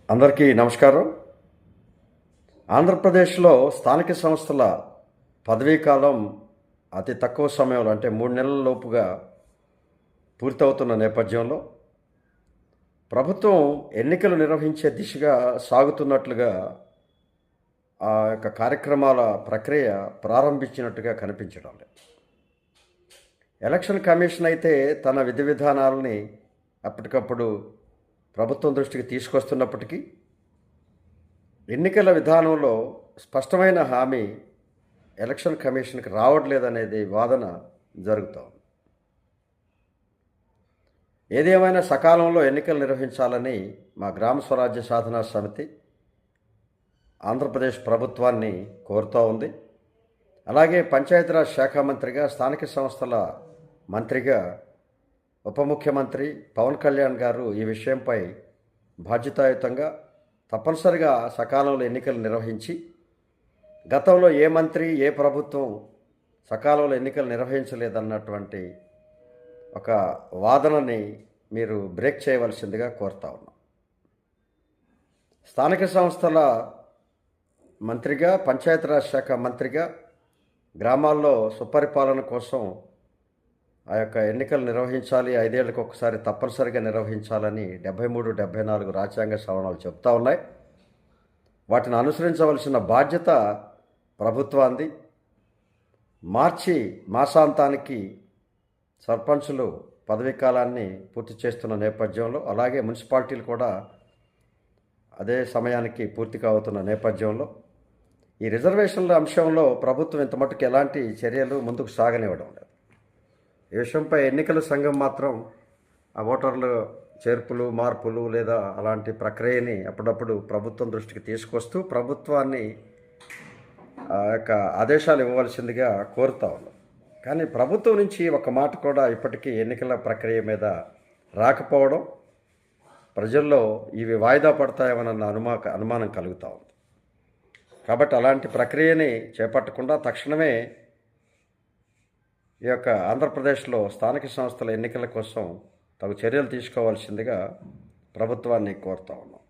అందరికీ నమస్కారం. ఆంధ్రప్రదేశ్లో స్థానిక సంస్థల పదవీకాలం అతి తక్కువ సమయంలో అంటే 3 నెలల లోపుగా పూర్తవుతున్న నేపథ్యంలో ప్రభుత్వం ఎన్నికలు నిర్వహించే దిశగా సాగుతున్నట్లుగా ఆ యొక్క కార్యక్రమాల ప్రక్రియ ప్రారంభించినట్టుగా కనిపించడం లేదు. ఎలక్షన్ కమిషన్ అయితే తన విధి విధానాలని అప్పటికప్పుడు ప్రభుత్వం దృష్టికి తీసుకొస్తున్నప్పటికీ ఎన్నికల విధానంలో స్పష్టమైన హామీ ఎలక్షన్ కమిషన్కి రావట్లేదనేది వాదన జరుగుతూ ఉంది. ఏదేమైనా సకాలంలో ఎన్నికలు నిర్వహించాలని మా గ్రామ స్వరాజ్య సాధనా సమితి ఆంధ్రప్రదేశ్ ప్రభుత్వాన్ని కోరుతూ ఉంది. అలాగే పంచాయతీరాజ్ శాఖ మంత్రిగా, స్థానిక సంస్థల మంత్రిగా ఉప ముఖ్యమంత్రి పవన్ కళ్యాణ్ గారు ఈ విషయంపై బాధ్యతాయుతంగా తప్పనిసరిగా సకాలంలో ఎన్నికలు నిర్వహించి, గతంలో ఏ మంత్రి ఏ ప్రభుత్వం సకాలంలో ఎన్నికలు నిర్వహించలేదన్నటువంటి ఒక వాదనని మీరు బ్రేక్ చేయవలసిందిగా కోరుతా ఉన్నాం. స్థానిక సంస్థల మంత్రిగా, పంచాయతీరాజ్ శాఖ మంత్రిగా గ్రామాల్లో సుపరిపాలన కోసం ఆ యొక్క ఎన్నికలు నిర్వహించాలి, 5 ఏళ్ళకి ఒకసారి తప్పనిసరిగా నిర్వహించాలని 73, 74 రాజ్యాంగ సవరణలు చెప్తా ఉన్నాయి. వాటిని అనుసరించవలసిన బాధ్యత ప్రభుత్వాన్ని. మార్చి మాసాంతానికి సర్పంచులు పదవీ కాలాన్ని పూర్తి చేస్తున్న నేపథ్యంలో, అలాగే మున్సిపాలిటీలు కూడా అదే సమయానికి పూర్తి కావుతున్న నేపథ్యంలో ఈ రిజర్వేషన్ల అంశంలో ప్రభుత్వం ఇంత మటుకు ఎలాంటి చర్యలు ముందుకు సాగనివ్వడం లేదు. ఈ విషయంపై ఎన్నికల సంఘం మాత్రం ఆ ఓటర్ల చేర్పులు, మార్పులు లేదా అలాంటి ప్రక్రియని అప్పుడప్పుడు ప్రభుత్వం దృష్టికి తీసుకొస్తూ ప్రభుత్వాన్ని ఆ యొక్క ఆదేశాలు ఇవ్వవలసిందిగా కోరుతా ఉన్నాం. కానీ ప్రభుత్వం నుంచి ఒక మాట కూడా ఇప్పటికీ ఎన్నికల ప్రక్రియ మీద రాకపోవడం ప్రజల్లో ఇవి వాయిదా పడతాయేమన్న అనుమానం కలుగుతూ ఉంది. కాబట్టి అలాంటి ప్రక్రియని చేపట్టకుండా తక్షణమే ఈ యొక్క ఆంధ్రప్రదేశ్లో స్థానిక సంస్థల ఎన్నికల కోసం తగు చర్యలు తీసుకోవాల్సిందిగా ప్రభుత్వాన్ని కోరుతా ఉన్నాం.